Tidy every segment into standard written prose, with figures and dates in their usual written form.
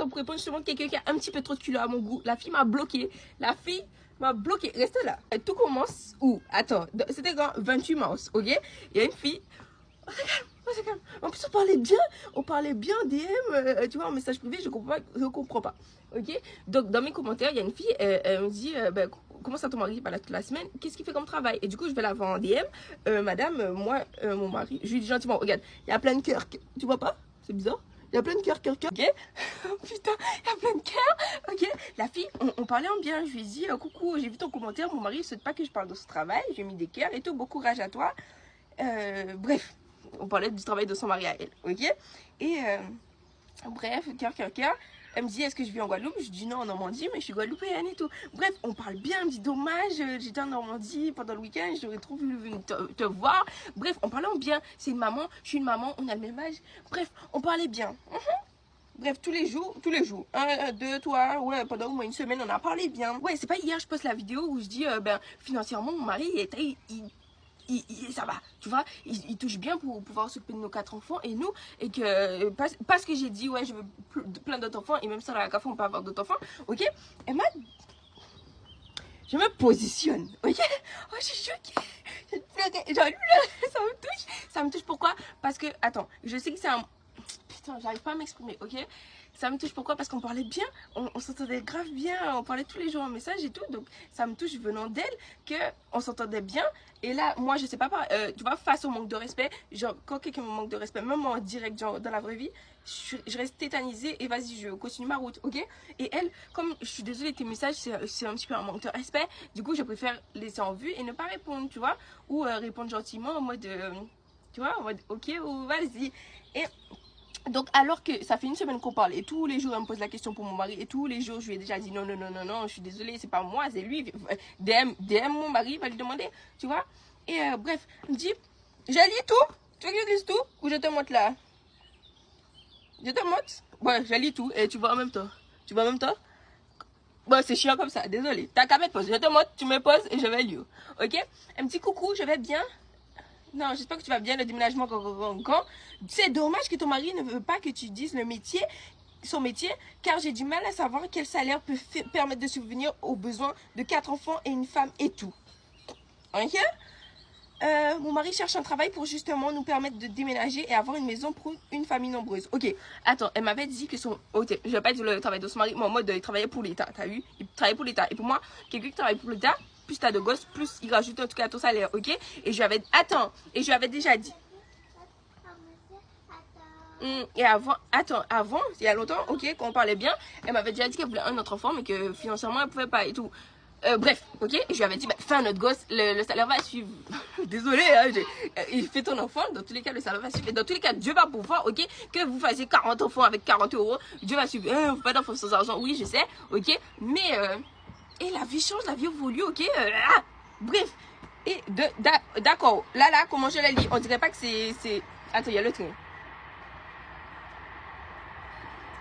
pour répondre justement quelqu'un qui a un petit peu trop de culot à mon goût. La fille m'a bloqué. La fille m'a bloqué. Restez là. Tout commence où? Attends, c'était quand 28 mars, ok? Il y a une fille. On se calme. En plus, on parlait bien DM, tu vois, en message privé, je comprends pas, ok? Donc, dans mes commentaires, il y a une fille, elle me dit, ben, comment ça ton mari pas là toute la semaine? Qu'est-ce qu'il fait comme travail? Et du coup, je vais la voir en DM, madame, moi, mon mari, je lui dis gentiment, regarde, il y a plein de cœurs, tu vois pas? C'est bizarre. Il y a plein de cœurs, ok? Oh, putain, il y a plein de cœurs, ok? La fille, on parlait en bien, je lui ai dit, coucou, j'ai vu ton commentaire, mon mari ne souhaite pas que je parle de ce travail, j'ai mis des cœurs et tout, bon courage à toi. Bref, on parlait du travail de son mari à elle, ok? Et bref, cœur. Elle me dit, est-ce que je vis en Guadeloupe? Je dis non, en Normandie, mais je suis guadeloupéenne et tout. Bref, on parle bien, elle me dit, dommage, j'étais en Normandie pendant le week-end, j'aurais trop voulu venir te voir. Bref, on parlait bien, c'est une maman, je suis une maman, on a le même âge. Bref, on parlait bien. Bref, tous les jours, 1, 2, 3, ouais, pendant au moins une semaine, on a parlé bien. Ouais, c'est pas hier, je poste la vidéo où je dis, ben, financièrement, mon mari, ça va, tu vois, il touche bien pour pouvoir s'occuper de nos 4 enfants et nous, et que parce que j'ai dit ouais je veux plein d'autres enfants et même ça la café on peut avoir d'autres enfants, ok, et moi je me positionne, ok, oh je suis choquée, j'ai pleuré, ça me touche pourquoi, parce que attends, je sais que c'est un putain, j'arrive pas à m'exprimer, ok. Ça me touche pourquoi? Parce qu'on parlait bien, on s'entendait grave bien, on parlait tous les jours en message et tout. Donc ça me touche venant d'elle qu'on s'entendait bien. Et là, moi, je sais pas, tu vois, face au manque de respect, genre quand quelqu'un me manque de respect, même en direct, genre dans la vraie vie, je reste tétanisée et vas-y, je continue ma route, ok. Et elle, comme je suis désolée, tes messages, c'est un petit peu un manque de respect. Du coup, je préfère laisser en vue et ne pas répondre, tu vois. Ou répondre gentiment en mode, tu vois, en mode ok, ou vas-y. Et donc alors que ça fait une semaine qu'on parle et tous les jours elle me pose la question pour mon mari et tous les jours je lui ai déjà dit non, je suis désolée, c'est pas moi, c'est lui, DM mon mari, va lui demander, tu vois. Et bref, il me dit, je lis tout, tu veux que je lise tout ou je te montre là? Je te montre? Ouais, je lis tout et tu vois en même temps. Tu vois en même temps? Bon, c'est chiant comme ça, désolée. T'as qu'à mettre pause, je te montre, tu me poses et je vais lire, ok? Elle me dit coucou, je vais bien. Non, j'espère que tu vas bien, le déménagement. C'est dommage que ton mari ne veut pas que tu dises son métier, car j'ai du mal à savoir quel salaire peut permettre de subvenir aux besoins de 4 enfants et une femme et tout. Ok? Mon mari cherche un travail pour justement nous permettre de déménager et avoir une maison pour une famille nombreuse. Ok, attends, elle m'avait dit que son... Ok, je vais pas dire le travail de son mari, mais en mode il travaillait pour l'État, t'as vu? Il travaillait pour l'État. Et pour moi, quelqu'un qui travaille pour l'État, plus t'as de gosses, plus il rajoute en tout cas à ton salaire, ok? Et je lui avais... Attends, et je lui avais déjà dit... Et avant, il y a longtemps, ok, quand on parlait bien, elle m'avait déjà dit qu'elle voulait un autre enfant, mais que financièrement elle pouvait pas et tout. Bref, ok, et je lui avais dit, bah, fais un autre gosse, le salaire va suivre. Désolée, hein, il fait ton enfant, dans tous les cas, le salaire va suivre. Et dans tous les cas, Dieu va pouvoir, ok, que vous fassiez 40 enfants avec 40 euros, Dieu va suivre. On fait pas d'enfants sans argent, oui, je sais, ok, mais, et la vie change, la vie évolue, ok, bref, et d'accord, là, comment je la lis, on dirait pas que c'est, attends, il y a le train.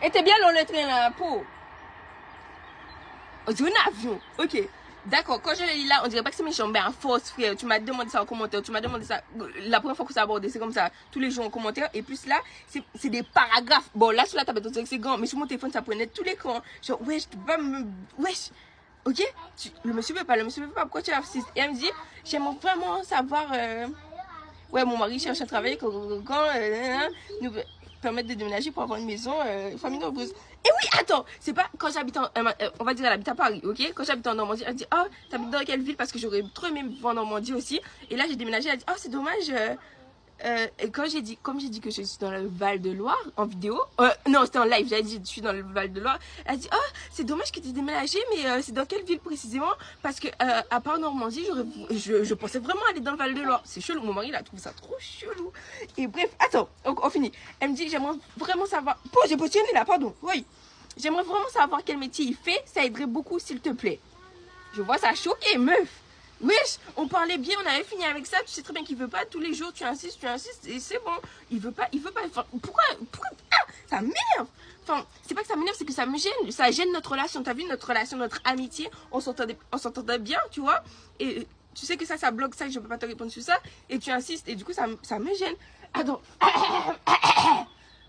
Et t'es bien long le train là, pour. On dirait un avion. Ok. D'accord, quand je le lis là, on dirait pas que c'est méchant, mais en force, frère. Tu m'as demandé ça en commentaire, tu m'as demandé ça. La première fois que ça a abordé, c'est comme ça, tous les jours en commentaire. Et plus là, c'est des paragraphes. Bon, là, sur la tablette, on dirait que c'est grand, mais sur mon téléphone, ça prenait tout l'écran. Genre, wesh, tu peux pas me. Wesh. Ok? Le monsieur veut pas, pourquoi tu insistes? Et elle me dit, j'aimerais vraiment savoir. Ouais, mon mari cherche à travailler quand nous permettre de déménager pour avoir une maison, famille nombreuse. Et oui, attends, c'est pas quand j'habite on va dire elle habite à Paris, ok? Quand j'habite en Normandie, elle dit, oh, t'habites dans quelle ville? Parce que j'aurais trop aimé vivre en Normandie aussi. Et là, j'ai déménagé, elle dit, oh, c'est dommage. Et comme j'ai dit que je suis dans le Val-de-Loire en vidéo, non, c'était en live, j'avais dit je suis dans le Val-de-Loire. Elle dit, oh, c'est dommage que tu aies déménagé, mais c'est dans quelle ville précisément? Parce que à part Normandie, je pensais vraiment aller dans le Val-de-Loire. C'est chelou, mon mari il a trouvé ça trop chelou. Et bref, attends, on finit. Elle me dit, j'aimerais vraiment savoir. J'ai positionné là, pardon. Oui, j'aimerais vraiment savoir quel métier il fait, ça aiderait beaucoup s'il te plaît. Je vois ça choqué, meuf. Wesh, on parlait bien, on avait fini avec ça, tu sais très bien qu'il veut pas, tous les jours tu insistes, et c'est bon. Il veut pas, enfin, pourquoi ça m'énerve. Enfin, c'est pas que ça m'énerve, c'est que ça me gêne, ça gêne notre relation, t'as vu notre relation, notre amitié, on s'entendait bien, tu vois, et tu sais que ça bloque ça, et je peux pas te répondre sur ça, et tu insistes, et du coup ça me gêne. Attends,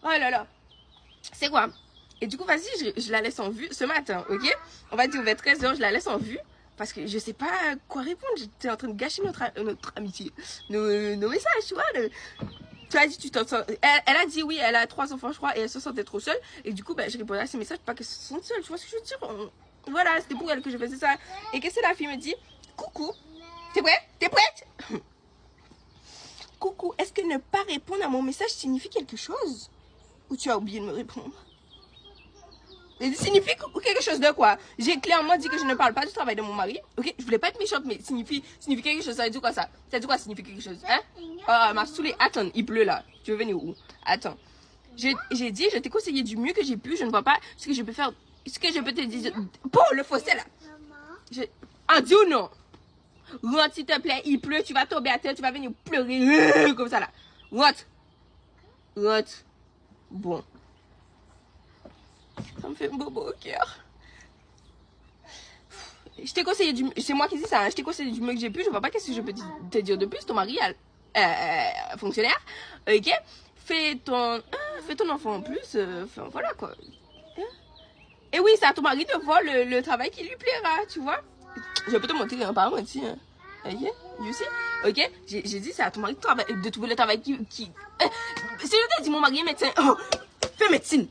oh là là, c'est quoi? Et du coup, vas-y, je la laisse en vue ce matin, ok? On va dire vers 13h, je la laisse en vue. Parce que je sais pas quoi répondre. J'étais en train de gâcher notre amitié. Nos messages, tu vois. Tu as dit, tu t'en sens. Elle a dit oui, elle a 3 enfants, je crois, et elle se sentait trop seule. Et du coup, ben, je répondais à ces messages, pas qu'elle se sente seule. Tu vois ce que je veux dire? Voilà, c'était pour elle que je faisais ça. Et qu'est-ce que la fille me dit? Coucou, t'es prête? T'es prête? Coucou, est-ce que ne pas répondre à mon message signifie quelque chose? Ou tu as oublié de me répondre? Et signifie quelque chose de quoi? J'ai clairement dit que je ne parle pas du travail de mon mari. Ok, je voulais pas être méchante, mais signifie quelque chose. Ça veut dire quoi ça? Ça veut dire quoi signifie quelque chose? Hein? Ah, m'a saoulé. Attends, il pleut là. Tu veux venir où? Attends. J'ai dit, je t'ai conseillé du mieux que j'ai pu. Je ne vois pas ce que je peux faire. Ce que je peux te dire. Pour le fossé là. Ah, dis ou non? Rentre s'il te plaît. Il pleut. Tu vas tomber à terre. Tu vas venir pleurer. Comme ça là. Rentre. Rentre. Bon. Ça me fait un bobo au cœur. Je t'ai conseillé du... C'est moi qui dis ça, hein. Je t'ai conseillé du mieux que j'ai pu. Je vois pas qu'est-ce que je peux te dire de plus. Ton mari fonctionnaire. Ok? Fais ton enfant en plus. Enfin, voilà quoi. Et oui, c'est à ton mari de voir le travail qui lui plaira, tu vois. Je peux te montrer, hein, pas mentir. Hein. Ok? You see? Ok? J'ai dit, c'est à ton mari de trouver le travail qui... Si je te dis mon mari est médecin... Oh, fais médecine.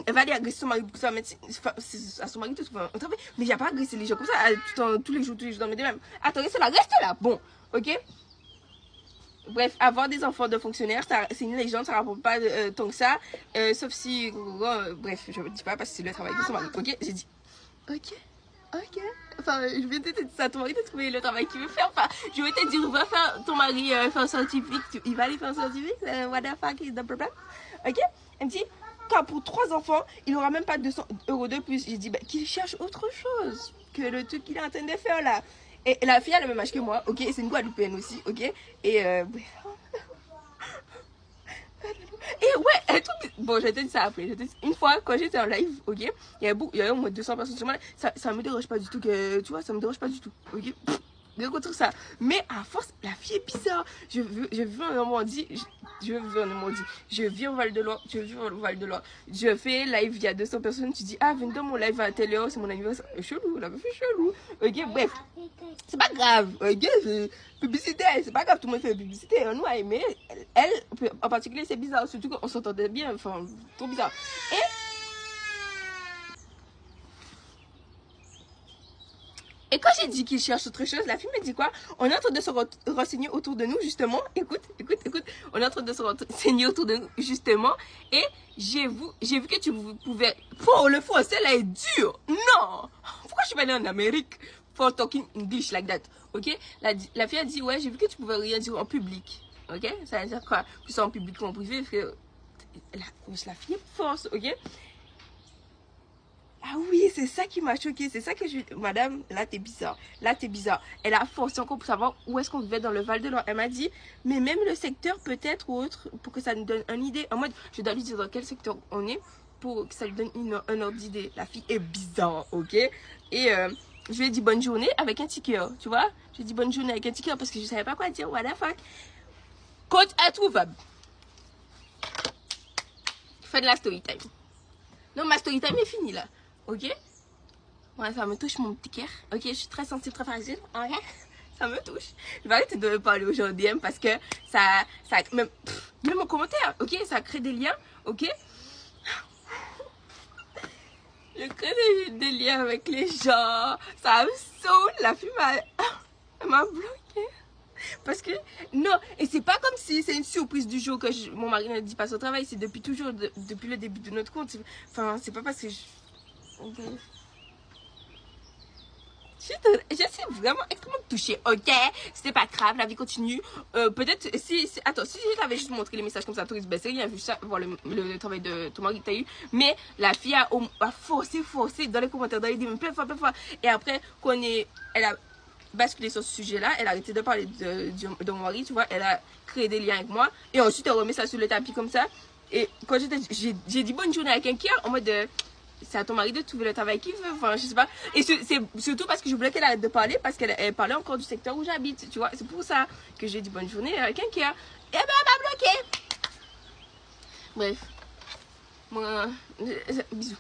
Elle va aller agresser son mari pour sa médecine. C'est à son mari de trouver un travail. Mais il n'y a pas agresser les gens comme ça tous les jours dans mes mêmes. Attends, reste là. Bon, ok? Bref, avoir des enfants de fonctionnaires, c'est une légende, ça rapporte pas tant que ça. Sauf si... bref, je ne dis pas parce que c'est le travail de son mari. Ok? J'ai dit... Ok. Enfin, je vais te dire ça à ton mari de trouver le travail qu'il veut faire. Enfin, je vais te dire, va faire ton mari faire un scientifique. Il va aller faire un scientifique. What the fuck is the problem? Ok? Elle me dit, car pour 3 enfants, il n'aura même pas 200 € de plus. J'ai dit, bah, qu'il cherche autre chose que le truc qu'il est en train de faire là. Et la fille a le même âge que moi, ok? C'est une Guadeloupéenne aussi, ok? Et bref. Et ouais, bon, je te dis ça après. Une fois, quand j'étais en live, ok, il y avait au moins 200 personnes sur moi. Ça me dérange pas du tout que, tu vois, ça me dérange pas du tout, ok. De contre ça. Mais à force, la fille est bizarre. Je vis en Normandie. Je vis au Val-de-Loire. Je fais live, il y a 200 personnes. Tu dis, ah, viens dans mon live à telle heure, c'est mon anniversaire. Chelou, la meuf est chelou. Ok, bref. C'est pas grave. Ok, publicité, c'est pas grave, tout le monde fait publicité. Nous, mais elle, en particulier, c'est bizarre. Surtout qu'on s'entendait bien. Enfin, trop bizarre. Et quand j'ai dit qu'il cherche autre chose, la fille me dit quoi? On est en train de se renseigner autour de nous, justement. Écoute. On est en train de se renseigner autour de nous, justement. Et j'ai vu que tu pouvais... Oh, le français, là, est dur. Non! Pourquoi je suis allée en Amérique for talking English like that? Ok? La fille a dit, ouais, j'ai vu que tu pouvais rien dire en public. Ok? Ça veut dire quoi? Que ce soit en public ou en privé. La fille est force, ok? Ah oui, c'est ça qui m'a choquée. C'est ça que je... Madame, là, t'es bizarre. Elle a forcé encore pour savoir où est-ce qu'on vivait dans le Val-de-Loire. Elle m'a dit, mais même le secteur peut-être ou autre, pour que ça nous donne une idée. En mode, je dois lui dire dans quel secteur on est pour que ça lui donne un ordre d'idée. La fille est bizarre, ok? Et je lui ai dit bonne journée avec un ticket, tu vois? Je lui ai dit bonne journée avec un ticket parce que je savais pas quoi dire. What the fuck? Code introuvable. Fais de la story time. Non, ma story time est finie là. Ok? Ouais, ça me touche mon petit cœur. Ok, je suis très sensible, très fragile. Ok? Ça me touche. Je vais arrêter de parler aux gens DM parce que même en commentaire, ok? Ça crée des liens, ok? Je crée des liens avec les gens. Ça me saoule. La fille m'a bloqué. Parce que, non, et c'est pas comme si c'est une surprise du jour que mon mari ne dit pas son travail. C'est depuis toujours, depuis le début de notre compte. Enfin, c'est pas parce que je suis vraiment extrêmement touchée, ok? C'était pas grave, la vie continue. Peut-être, attends, si je t'avais juste montré les messages comme ça, tu risques rien vu ça, voir le travail de ton mari que t'as eu. Mais la fille a forcé dans les commentaires, dans les DM, plein de fois. Et après, elle a basculé sur ce sujet-là, elle a arrêté de parler de mon mari, tu vois, elle a créé des liens avec moi. Et ensuite, elle remet ça sur le tapis comme ça. Et quand j'ai dit bonne journée à quelqu'un en mode c'est à ton mari de trouver le travail qu'il veut, enfin je sais pas. Et c'est surtout parce que je voulais qu'elle arrête de parler parce qu'elle parlait encore du secteur où j'habite, tu vois. C'est pour ça que j'ai dit bonne journée à quelqu'un. Et ben elle m'a bloqué. Bref. Moi, bisous.